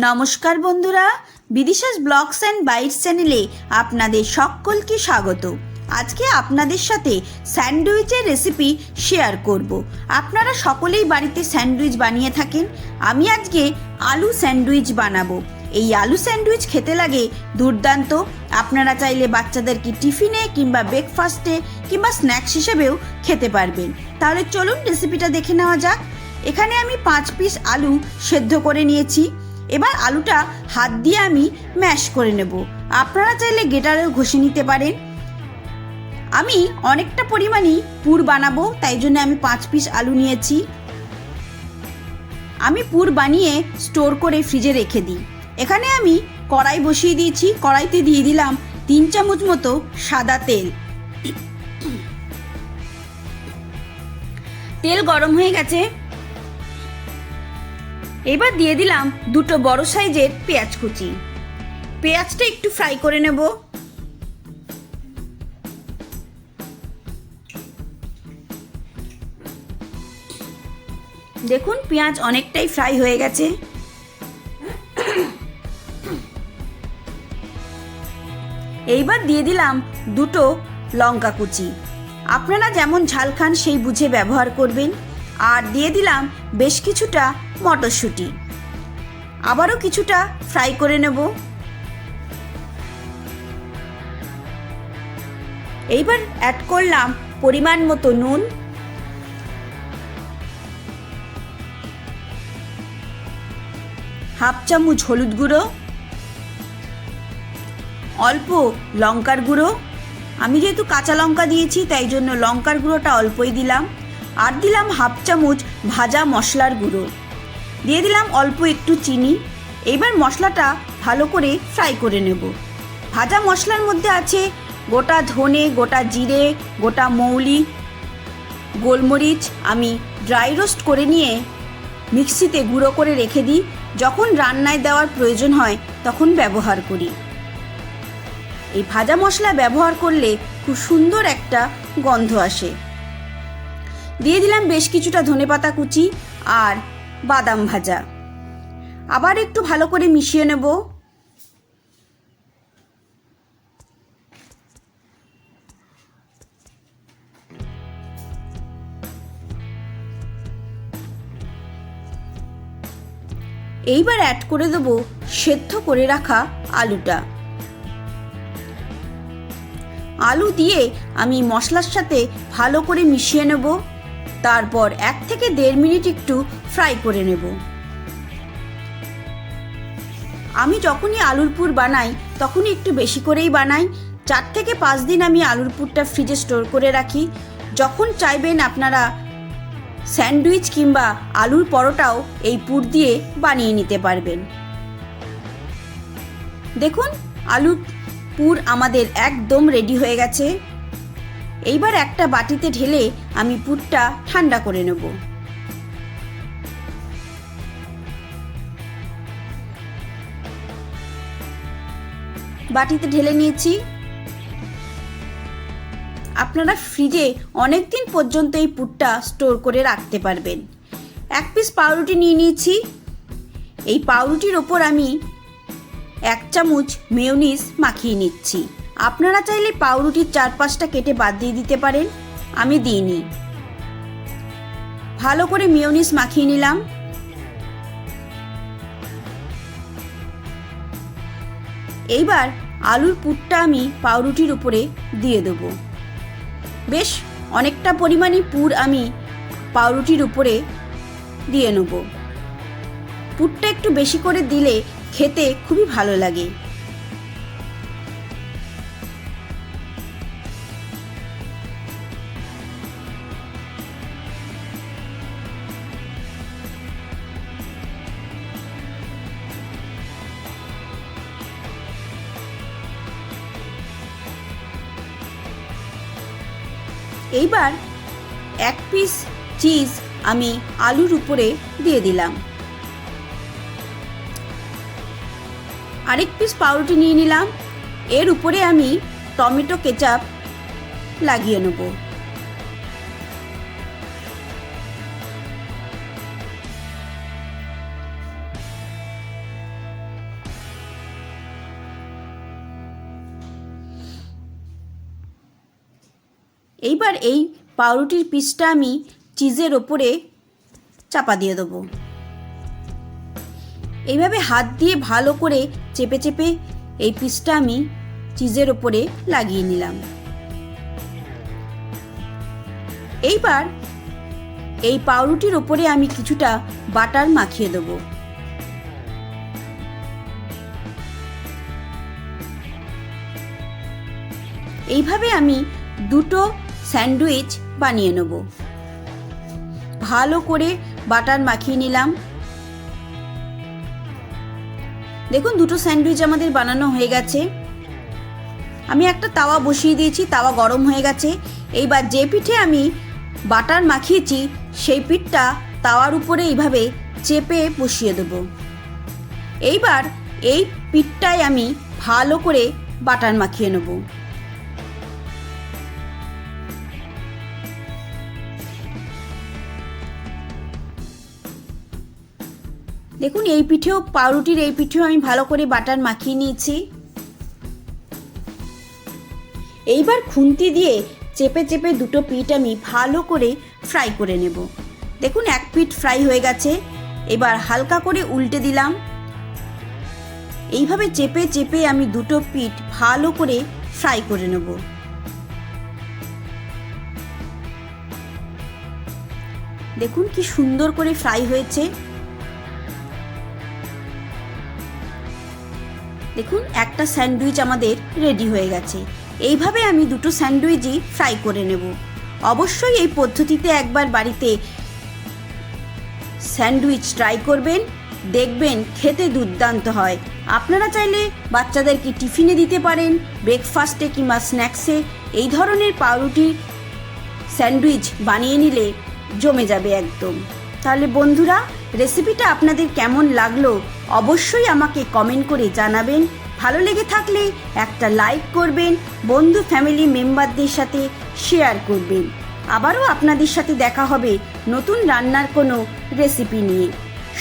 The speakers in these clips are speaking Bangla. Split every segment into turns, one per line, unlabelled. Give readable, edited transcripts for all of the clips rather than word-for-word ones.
নমস্কার বন্ধুরা, বিদিশাস ব্লগস অ্যান্ড বাইটস চ্যানেলে আপনাদের সকলকে স্বাগত। আজকে আপনাদের সাথে স্যান্ডউইচের রেসিপি শেয়ার করব। আপনারা সকলেই বাড়িতে স্যান্ডউইচ বানিয়ে থাকেন। আমি আজকে আলু স্যান্ডউইচ বানাবো। এই আলু স্যান্ডউইচ খেতে লাগে দুর্দান্ত। আপনারা চাইলে বাচ্চাদেরকে টিফিনে কিংবা ব্রেকফাস্টে কিংবা স্ন্যাক্স হিসেবেও খেতে পারবেন। তাহলে চলুন রেসিপিটা দেখে নেওয়া যাক। এখানে আমি 5 পিস আলু সেদ্ধ করে নিয়েছি। এবার আলুটা হাত দিয়ে আমি ম্যাশ করে নেব। আপনারা চাইলে গ্রেটারেও ঘষে নিতে পারেন। আমি অনেকটা পরিমাণই পুর বানাবো, তাই জন্য আমি 5 পিস আলু নিয়েছি। আমি পুর বানিয়ে স্টোর করে ফ্রিজে রেখে দিই। এখানে আমি কড়াই বসিয়ে দিয়েছি। কড়াইতে দিয়ে দিলাম 3 চামচ মতো সাদা তেল। তেল গরম হয়ে গেছে। এবার দিয়ে দিলাম 2 বড় সাইজের পেঁয়াজ কুচি। পেঁয়াজটা একটু ফ্রাই করে নেব। দেখুন পেঁয়াজ অনেকটাই ফ্রাই হয়ে গেছে। এইবার দিয়ে দিলাম 2 লঙ্কা কুচি। আপনারা যেমন ঝাল খান সেই বুঝে ব্যবহার করবেন। আর দিয়ে দিলাম বেশ কিছুটা মটরশুঁটি। আবারও কিছুটা ফ্রাই করে নেব। এইবার অ্যাড করলাম পরিমাণ মতো নুন, হাফ চামচ হলুদ গুঁড়ো, অল্প লঙ্কার গুঁড়ো। আমি যেহেতু কাঁচা লঙ্কা দিয়েছি তাই জন্য লঙ্কার গুঁড়োটা অল্পই দিলাম। আর দিলাম হাফ চামচ ভাজা মশলার গুঁড়ো। দিয়ে দিলাম অল্প একটু চিনি। এইবার মশলাটা ভালো করে ফ্রাই করে নেব। ভাজা মশলার মধ্যে আছে গোটা ধনে, গোটা জিরে, গোটা মৌরি, গোলমরিচ। আমি ড্রাই রোস্ট করে নিয়ে মিক্সিতে গুঁড়ো করে রেখে দিই। যখন রান্নায় দেওয়ার প্রয়োজন হয় তখন ব্যবহার করি। এই ভাজা মশলা ব্যবহার করলে খুব সুন্দর একটা গন্ধ আসে। দিয়ে দিলাম বেশ কিছুটা ধনেপাতা কুচি আর বাদাম ভাজা। আবার একটু ভালো করে মিশিয়ে নেব। এইবার অ্যাড করে দেব সেদ্ধ করে রাখা আলুটা। আলু দিয়ে আমি মশলার সাথে ভালো করে মিশিয়ে নেব। তারপর 1 থেকে 1.5 মিনিট একটু ফ্রাই করে নেব। আমি যখনই আলুর পুর বানাই তখনই একটু বেশি করেই বানাই। 4 থেকে 5 দিন আমি আলুর পুরটা ফ্রিজে স্টোর করে রাখি। যখন চাইবেন আপনারা স্যান্ডউইচ কিংবা আলুর পরোটাও এই পুর দিয়ে বানিয়ে নিতে পারবেন। দেখুন আলুর পুর আমাদের একদম রেডি হয়ে গেছে। এইবার একটা বাটিতে ঢেলে আমি পুরটা ঠান্ডা করে নেব। বাটিতে ঢেলে নিয়েছি। আপনারা ফ্রিজে অনেক দিন পর্যন্ত এই পুরটা স্টোর করে রাখতে পারবেন। 1 পিস পাউরুটি নিয়ে নিয়েছি। এই পাউরুটির ওপর আমি 1 চামচ মেয়োনিজ মাখিয়ে নিচ্ছি। আপনারা চাইলে পাউরুটির 4-5টা কেটে বাদ দিয়ে দিতে পারেন, আমি দিইনি। ভালো করে মেয়োনিজ মাখিয়ে নিলাম। এইবার আলুর পুরটা আমি পাউরুটির উপরে দিয়ে দেব। বেশ অনেকটা পরিমাণে পুর আমি পাউরুটির উপরে দিয়ে নেব। পুরটা একটু বেশি করে দিলে খেতে খুবই ভালো লাগে। এইবার 1 পিস চিজ আমি আলুর উপরে দিয়ে দিলাম। আরেক পিস পাউরুটি নিয়ে নিলাম। এর উপরে আমি টমেটো কেচাপ লাগিয়ে নেব। এইবার এই পাউরুটির পিসটা আমি চিজের ওপরে চাপা দিয়ে দেবো। এইভাবে হাত দিয়ে ভালো করে চেপে চেপে এই পিসটা আমি চিজের ওপরে লাগিয়ে নিলাম। এইবার এই পাউরুটির ওপরে আমি কিছুটা বাটার মাখিয়ে দেব। এইভাবে আমি দুটো স্যান্ডউইচ বানিয়ে নেব। ভালো করে বাটার মাখিয়ে নিলাম। দেখুন দুটো স্যান্ডউইচ আমাদের বানানো হয়ে গেছে। আমি একটা তাওয়া বসিয়ে দিয়েছি, তাওয়া গরম হয়ে গেছে। এইবার যে পিঠে আমি বাটার মাখিয়েছি সেই পিঠটা তাওয়ার উপরে এইভাবে চেপে বসিয়ে দেব। এইবার এই পিঠটায় আমি ভালো করে বাটার মাখিয়ে নেব। দেখুন এই পিঠেও, পাউরুটির এই পিঠেও আমি ভালো করে বাটার মাখিয়ে নিয়েছি। এইবার খুন্তি দিয়ে চেপে চেপে দুটো পিঠ আমি ভালো করে ফ্রাই করে নেব। দেখুন এক পিঠ ফ্রাই হয়ে গেছে। এবার হালকা করে উল্টে দিলাম। এইভাবে চেপে চেপে আমি দুটো পিঠ ভালো করে ফ্রাই করে নেব। দেখুন কি সুন্দর করে ফ্রাই হয়েছে। দেখুন একটা স্যান্ডউইচ আমাদের রেডি হয়ে গেছে। এইভাবে আমি দুটো স্যান্ডউইচই ফ্রাই করে নেব। অবশ্যই এই পদ্ধতিতে একবার বাড়িতে স্যান্ডউইচ ট্রাই করবেন, দেখবেন খেতে দুর্দান্ত হয়। আপনারা চাইলে বাচ্চাদেরকে টিফিনে দিতে পারেন, ব্রেকফাস্টে কিংবা স্ন্যাক্সে এই ধরনের পাউরুটি স্যান্ডউইচ বানিয়ে নিলে জমে যাবে একদম। তাহলে বন্ধুরা, রেসিপিটা আপনাদের কেমন লাগলো অবশ্যই আমাকে কমেন্ট করে জানাবেন। ভালো লেগে থাকলে একটা লাইক করবেন, বন্ধু ফ্যামিলি মেম্বারদের সাথে শেয়ার করবেন। আবারও আপনাদের সাথে দেখা হবে নতুন রান্নার কোনো রেসিপি নিয়ে।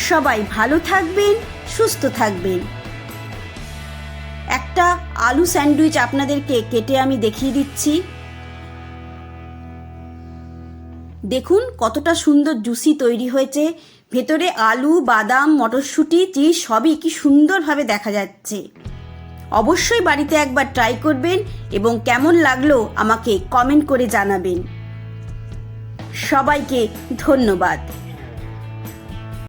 সবাই ভালো থাকবেন, সুস্থ থাকবেন। একটা আলু স্যান্ডউইচ আপনাদেরকে কেটে আমি দেখিয়ে দিচ্ছি। দেখুন কতটা সুন্দর জুসি তৈরি হয়েছে। ভেতরে আলু, বাদাম, মটরশুঁটি, চিজ সবই কি সুন্দরভাবে দেখা যাচ্ছে। অবশ্যই বাড়িতে একবার ট্রাই করবেন এবং কেমন লাগলো আমাকে কমেন্ট করে জানাবেন। সবাইকে ধন্যবাদ।